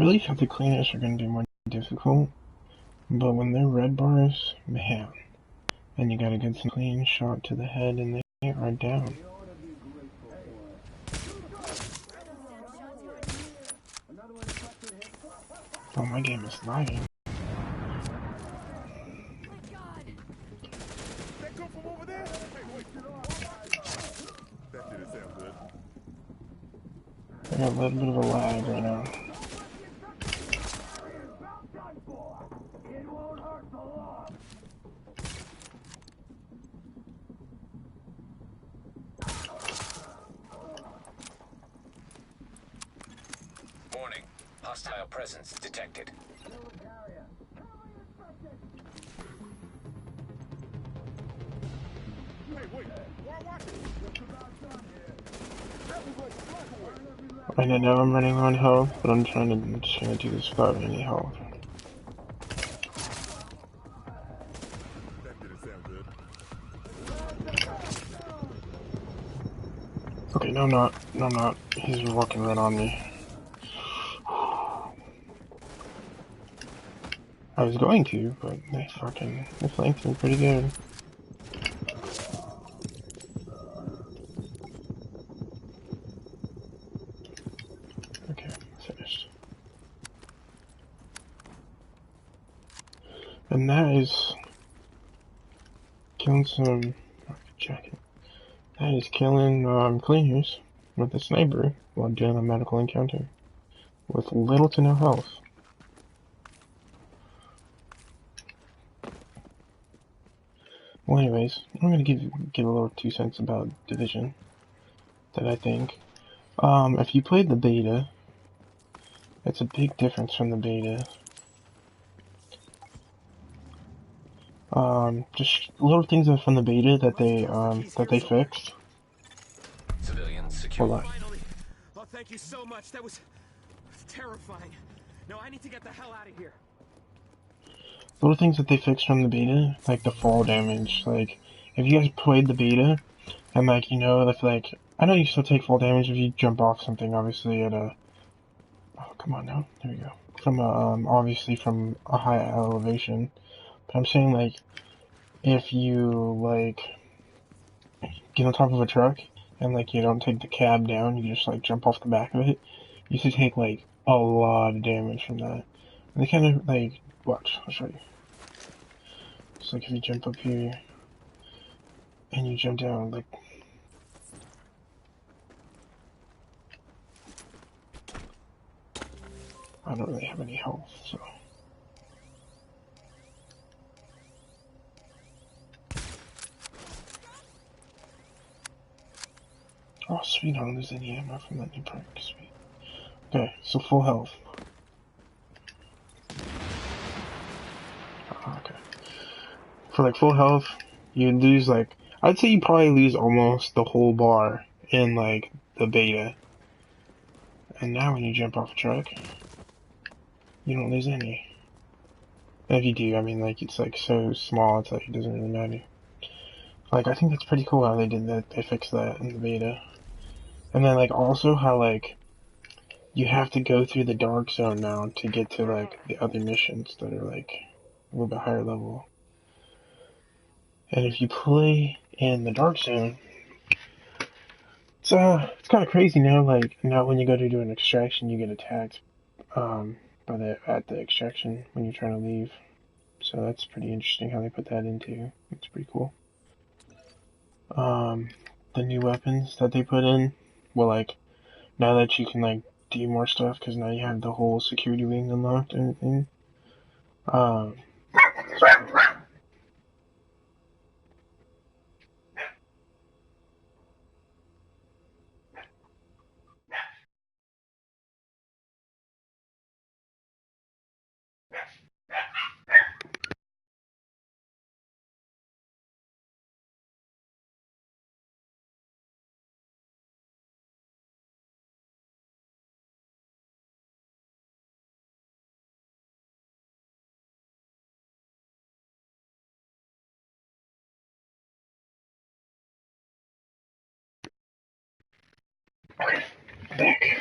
really thought the cleaners are going to be more difficult, but when they're red bars, man, and you gotta get some clean shot to the head and they are down. Oh, my game is lagging. I got a little bit of a lag right now. Warning. Hostile presence detected. I know I'm running on health, but I'm trying to do this without any health. Okay, no I'm not. No I'm not. He's walking right on me. I was going to, but they flanked me pretty good. Okay, finished. And that is killing some jacket. That is killing cleaners with a sniper while doing a medical encounter with little to no health. Well, anyways, I'm gonna give a little 2 cents about Division that I think. If you played the beta, it's a big difference from the beta. Just little things from the beta that they fixed. Civilians secure. Hold on. Finally! Oh, thank you so much. That was terrifying. No, I need to get the hell out of here. Little things that they fixed from the beta, like the fall damage. Like, if you guys played the beta, and like, you know, if like, I know you still take fall damage if you jump off something, obviously at a, oh, come on now, there we go. From a, obviously from a high elevation. But I'm saying like, if you like, get on top of a truck, and like, you don't take the cab down, you just like jump off the back of it, you should take like, a lot of damage from that. And they kind of like, watch, I'll show you. It's like if you jump up here, and you jump down, like, I don't really have any health, so. Oh, sweet, I don't lose any ammo from that new perk, sweet. Okay, so full health. Okay. For like full health, you lose like, I'd say you probably lose almost the whole bar in like the beta. And now when you jump off a truck, you don't lose any. And if you do, I mean like it's like so small, it's like it doesn't really matter. Like I think that's pretty cool how they did that, they fixed that in the beta. And then like also how like, you have to go through the dark zone now to get to like the other missions that are like a little bit higher level. And if you play in the dark zone, it's kind of crazy now. Like now, when you go to do an extraction, you get attacked at the extraction when you're trying to leave. So that's pretty interesting how they put that into. It's pretty cool. The new weapons that they put in, well, like now that you can like do more stuff because now you have the whole security wing unlocked and everything. Um, back.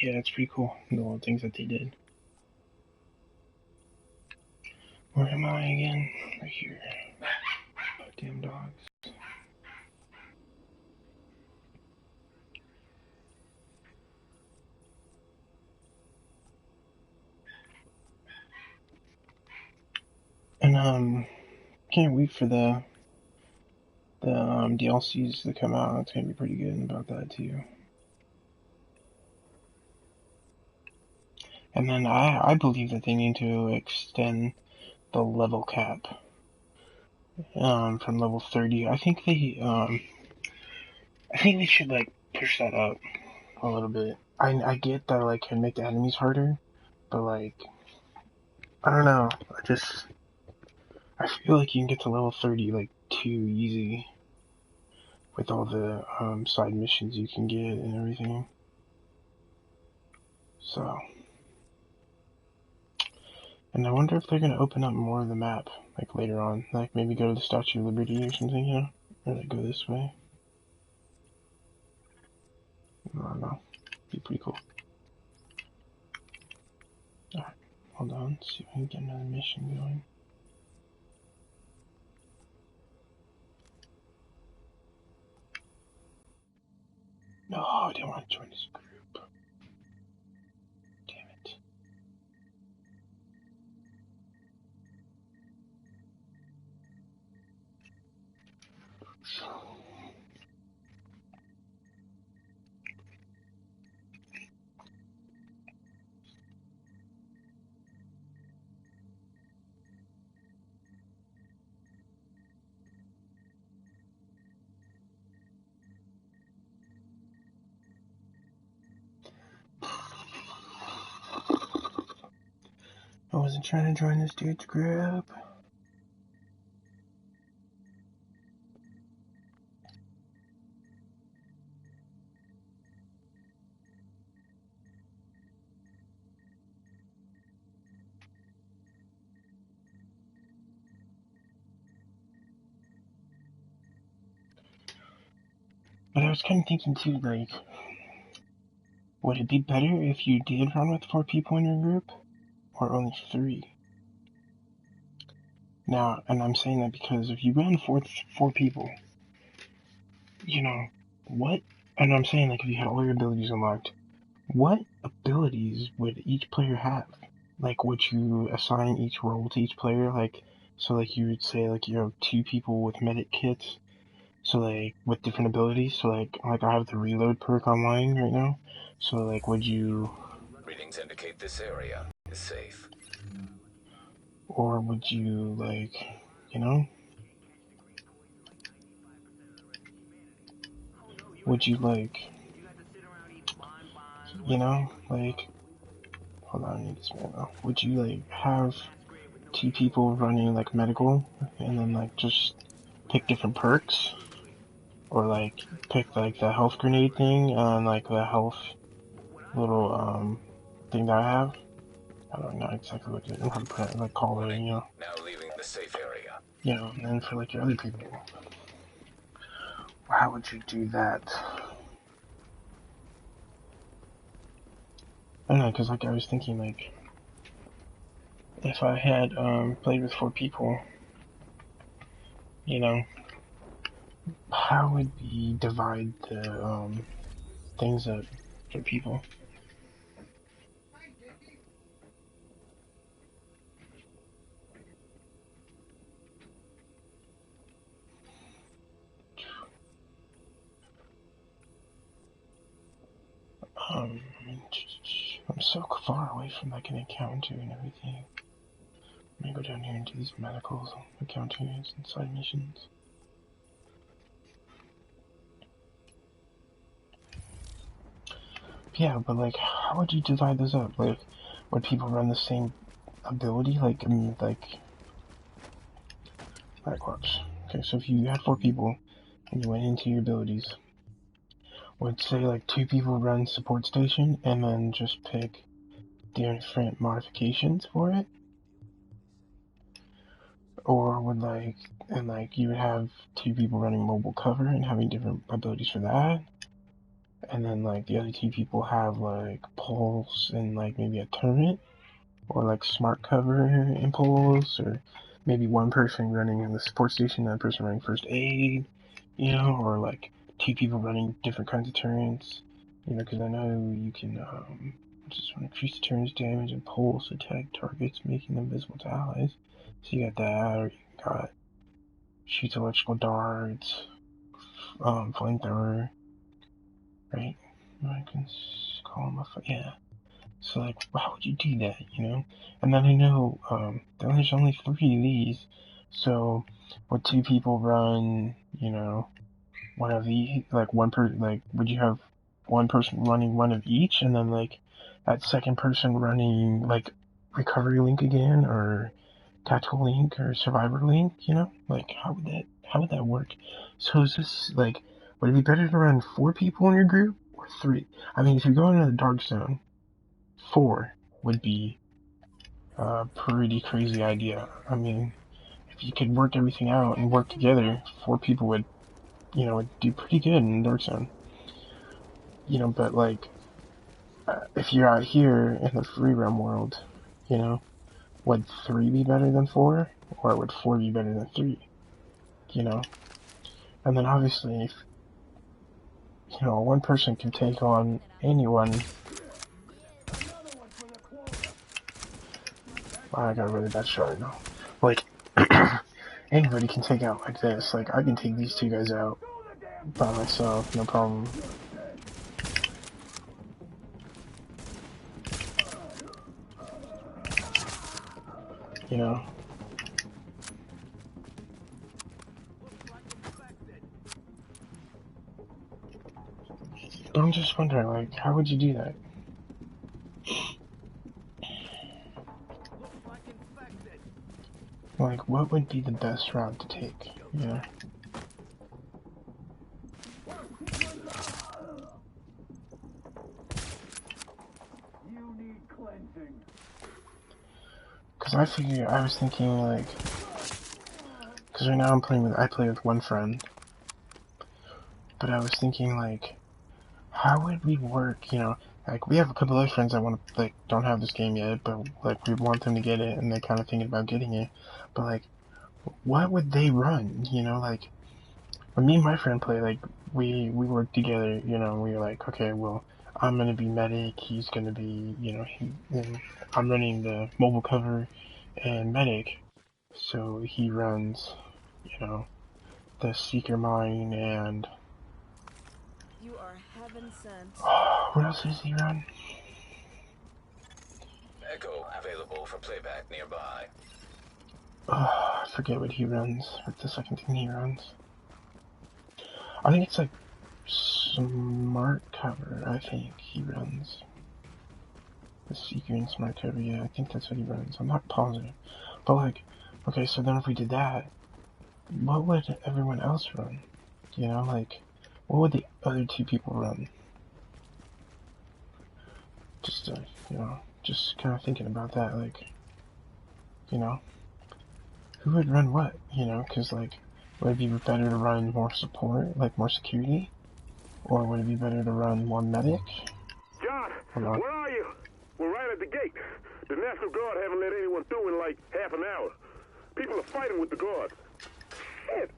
yeah, it's pretty cool, the little things that they did. Where am I again? Right here. Oh, damn dogs. And can't wait for the DLCs to come out. It's gonna be pretty good about that too. And then I believe that they need to extend the level cap from level 30. I think they should like push that up a little bit. I get that like can make the enemies harder, but like I don't know. I feel like you can get to level 30 like too easy with all the side missions you can get and everything. So, and I wonder if they're gonna open up more of the map like later on, like maybe go to the Statue of Liberty or something, you know, or like go this way. I don't know. Be pretty cool. Alright, hold on. Let's see if we can get another mission going. No, I didn't want to join this group. Damn it. I wasn't trying to join this dude's group. But I was kind of thinking too, like, would it be better if you did run with 4 people in your group? Or only 3? Now, and I'm saying that because if you ran four people, you know, what, and I'm saying like if you had all your abilities unlocked, what abilities would each player have? Like, would you assign each role to each player? Like, so like you would say like you have 2 people with medic kits, so like with different abilities. So like I have the reload perk online right now. So like, would you, Readings indicate this area is safe. or would you like, you know, would you like, you know, like, hold on, I need this man now. Would you like have 2 people running like medical, and then like just pick different perks, or like pick like the health grenade thing and like the health little thing that I have? I don't know exactly what to, how to put it, like call it, you know. Now leaving the safe area. You know, and then for like your other people, how would you do that? I don't know, cause like I was thinking like, if I had played with 4 people, you know, how would we divide the things up for people? Um, I'm so far away from like an encounter and everything. I'm gonna go down here and do these medicals, encounters, and side missions. Yeah, but like, how would you divide those up? Like, would people run the same ability? Like, I mean, like, watch. Okay, so if you had 4 people and you went into your abilities, would say like 2 people run support station and then just pick different modifications for it? Or would like, and like you would have 2 people running mobile cover and having different abilities for that? And then like the other 2 people have like impulse and like maybe a turret, or like smart cover impulse, or maybe one person running in the support station, another person running first aid, you know, or like two people running different kinds of turrets, you know, because I know you can just want to increase the turret's damage and pulse attack targets, making them visible to allies. So you got that, or you got shoots electrical darts, flamethrower, right? I can call him yeah. So like, how would you do that, you know? And then I know, there's only 3 of these, so would 2 people run, you know, one of the, like would you have one person running one of each, and then like that second person running like recovery link again, or tactical link, or survivor link, you know? Like, how would that work? So is this like, would it be better to run 4 people in your group, or 3? I mean, if you're going to the dark zone, 4 would be a pretty crazy idea. I mean, if you could work everything out and work together, 4 people would, you know, would do pretty good in Dark Zone. You know, but like, if you're out here in the free roam world, you know, would 3 be better than 4? Or would 4 be better than 3? You know? And then obviously, if, you know, one person can take on anyone. I got a really bad shot right now. Like, anybody can take out like this. Like, I can take these 2 guys out by myself, no problem. You know? But I'm just wondering, like, how would you do that? Like, what would be the best route to take, you know? Because I was thinking, like, because right now I play with one friend, but I was thinking, like, how would we work, you know? Like, we have a couple other friends that want to, like, don't have this game yet, but, like, we want them to get it, and they're kind of thinking about getting it, but, like, what would they run, you know? Like, when me and my friend play, like, we work together, you know, we were like, okay, well, I'm gonna be medic, he's gonna be, you know, I'm running the mobile cover and medic, so he runs, you know, the seeker mine, and you are heaven sent. what else does he run? Echo available for playback nearby. I forget what he runs. What's the second thing he runs? I think it's like smart cover. I think he runs the seeker and smart cover. Yeah, I think that's what he runs. I'm not positive, but like, okay, so then if we did that, what would everyone else run? You know, like, what would the other 2 people run? Just you know, just kind of thinking about that, like, you know, who would run what? You know, because like, would it be better to run more support, like more security? Or would it be better to run more medic? John, where are you? We're right at the gate. The National Guard haven't let anyone through in like half an hour. People are fighting with the guards. Shit!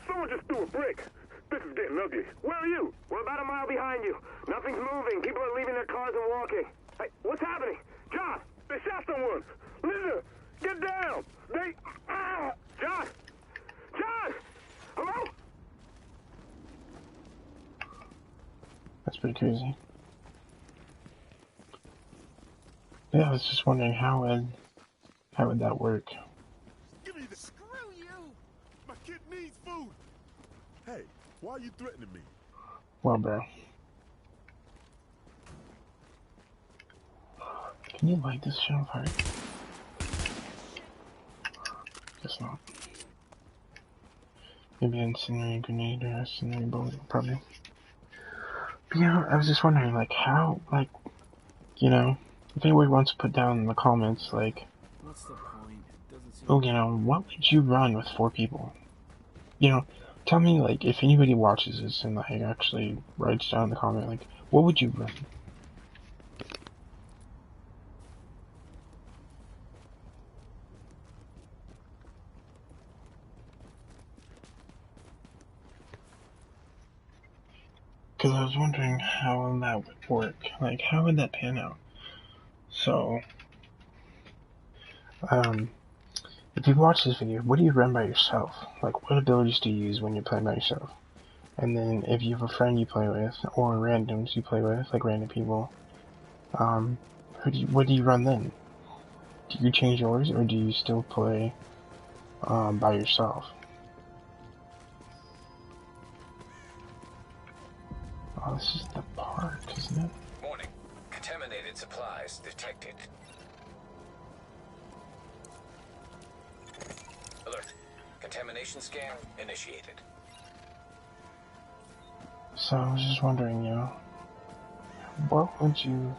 Someone just threw a brick. This is getting ugly. Where are you? We're about a mile behind you. Nothing's moving. People are leaving their cars and walking. Hey, what's happening? John, they shot someone. Listen, get down. They... Ah! John! John! Hello? That's pretty crazy. Yeah, I was just wondering how would that work? Give me the... Screw you! My kid needs food! Hey, why are you threatening me? Well, bro. Can you light this shit on fire? Guess not. Maybe an incendiary grenade or incendiary bullet, probably. But yeah, I was just wondering, like, how, like, you know, if anybody wants to put down in the comments, like, What's the point? It doesn't seem oh, you know, what would you run with 4 people? You know, tell me, like, if anybody watches this and, like, actually writes down in the comment, like, what would you run? because I was wondering how that would work. Like, how would that pan out? So, if you watch this video, what do you run by yourself? Like, what abilities do you use when you're playing by yourself? And then, if you have a friend you play with, or randoms you play with, like random people, what do you run then? Do you change yours, or do you still play, by yourself? Oh, this is the park, isn't it? Warning. Contaminated supplies detected. Alert. Contamination scan initiated. So I was just wondering, what would you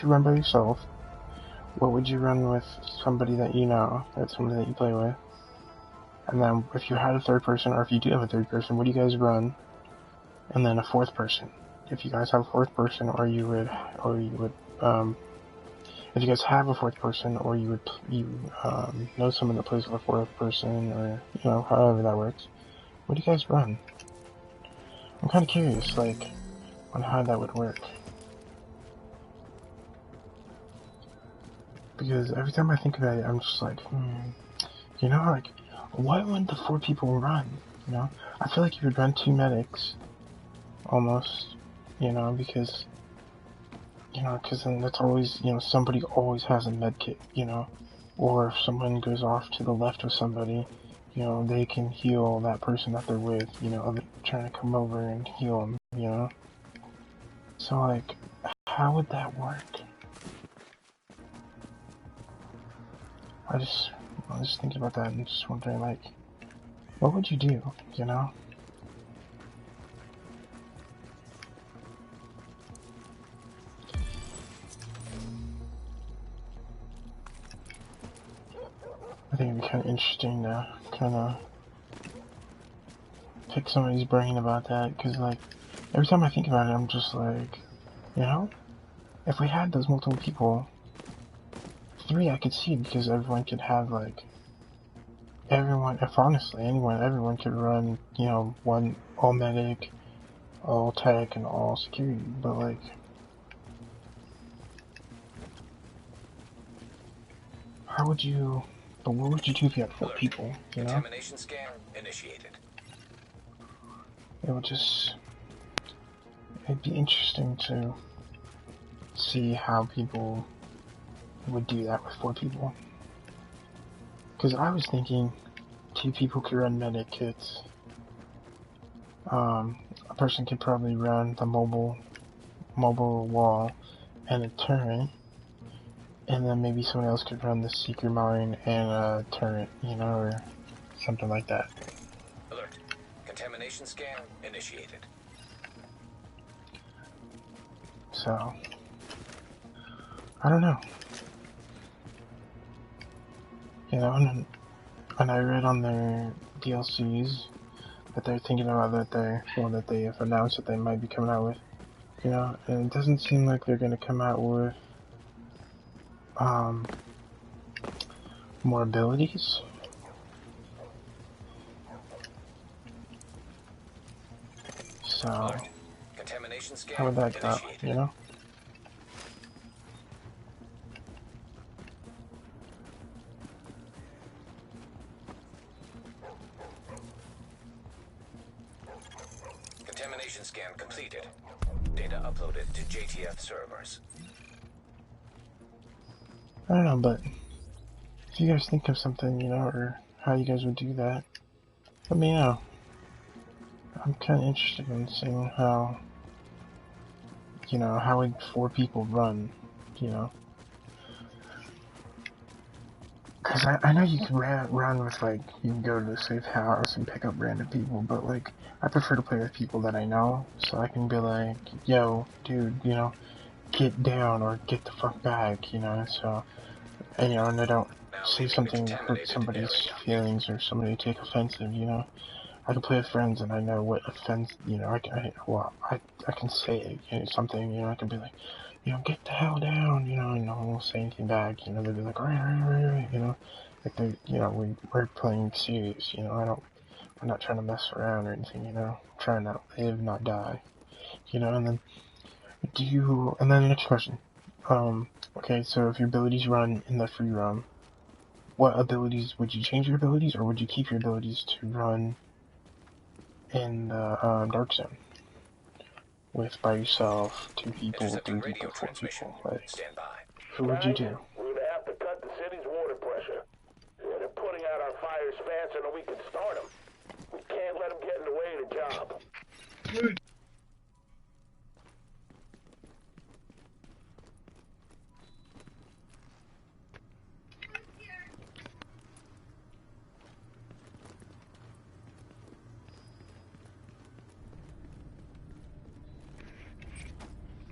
run by yourself? What would you run with somebody that you know, or somebody that you play with? And then if you had a third person, or if you do have a third person, what do you guys run? And then a fourth person. If you guys have a fourth person, if you guys have a fourth person, or you know someone that plays with a fourth person, or, however that works, what do you guys run? I'm kind of curious, like, on how that would work. Because every time I think about it, I'm just like, what would the 4 people run? I feel like you would run 2 medics, almost, because then that's always, somebody always has a med kit, or if someone goes off to the left of somebody, they can heal that person that they're with, trying to come over and heal them, So, like, how would that work? I was just thinking about that and just wondering, like, what would you do, I think it'd be kind of interesting to kind of pick somebody's brain about that, because, like, every time I think about it, I'm just like, if we had those multiple people, 3 I could see, because everyone could have, like, everyone could run, one all medic, all tech, and all security, but, like, what would you do if you had 4 people, Contamination scan initiated. It'd be interesting to see how people would do that with 4 people. Because I was thinking 2 people could run medic kits. A person could probably run the mobile wall and a turret. And then maybe someone else could run the seeker mine and a turret, or something like that. Alert. Contamination scan initiated. So, I don't know. And I read on their DLCs that they're thinking about that they have announced that they might be coming out with, and it doesn't seem like they're gonna come out with, more abilities. So, Contamination scan how would that go, initiated. Contamination scan completed. Data uploaded to JTF servers. I don't know, but if you guys think of something, or how you guys would do that, let me know. I'm kind of interested in seeing how, how would 4 people run, Because I know you can run with, like, you can go to the safe house and pick up random people, but, like, I prefer to play with people that I know, so I can be like, yo, dude, get down or get the fuck back, so, and, and I don't say something that hurts somebody's feelings or somebody take offensive, I can play with friends and I know what offense, I can say something, I can be like, get the hell down, and no one will say anything back, they'll be like, right, like they, we're playing serious, we're not trying to mess around or anything, trying to live, not die, You know, and then and then the next question. Okay, so if your abilities run in the free roam, what abilities, would you change your abilities, or would you keep your abilities to run in the Dark Zone? With by yourself, 2 people, 3 Intercepting people, radio 4 transmission. people, like, Stand by. who would you do? We're gonna have to cut the city's water pressure. Yeah, they're putting out our fires faster than we can start them. We can't let them get in the way of the job.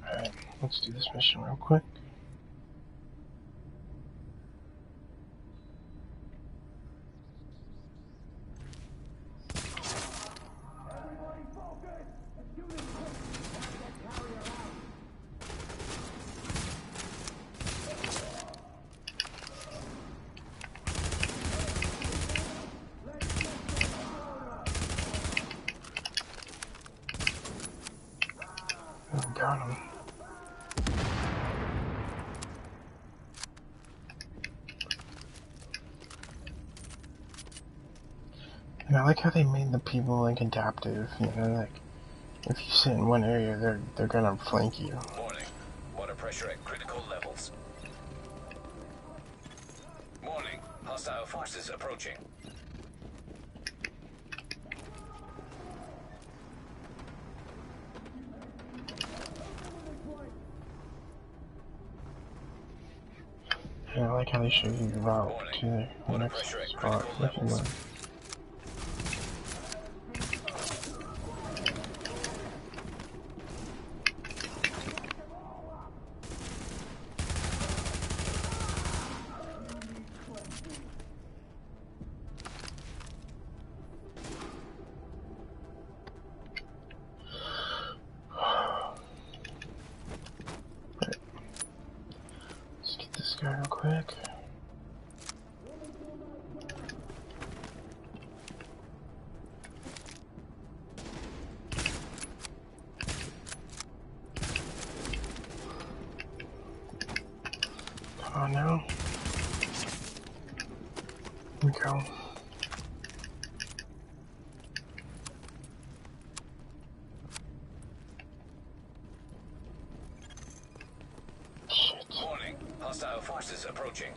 Alright, let's do this mission real quick. Oh, got him. And I like how they made the people like adaptive, you know, like if you sit in one area they're gonna flank you. Warning. Water pressure at critical levels. Warning. Hostile forces approaching. And I like how they show you the route to the Water next pressure at spot critical if you levels. want. Let's get this guy real quick. Come on now. Here we go. Shit. Warning. Hostile forces approaching.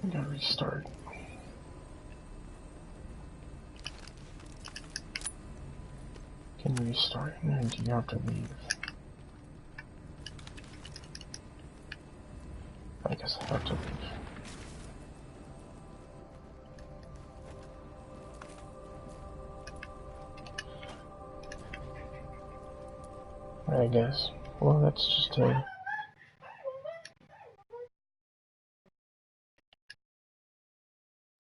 We gotta restart. Can you restart or do you have to leave? I guess I have to leave. I guess. Well, that's just a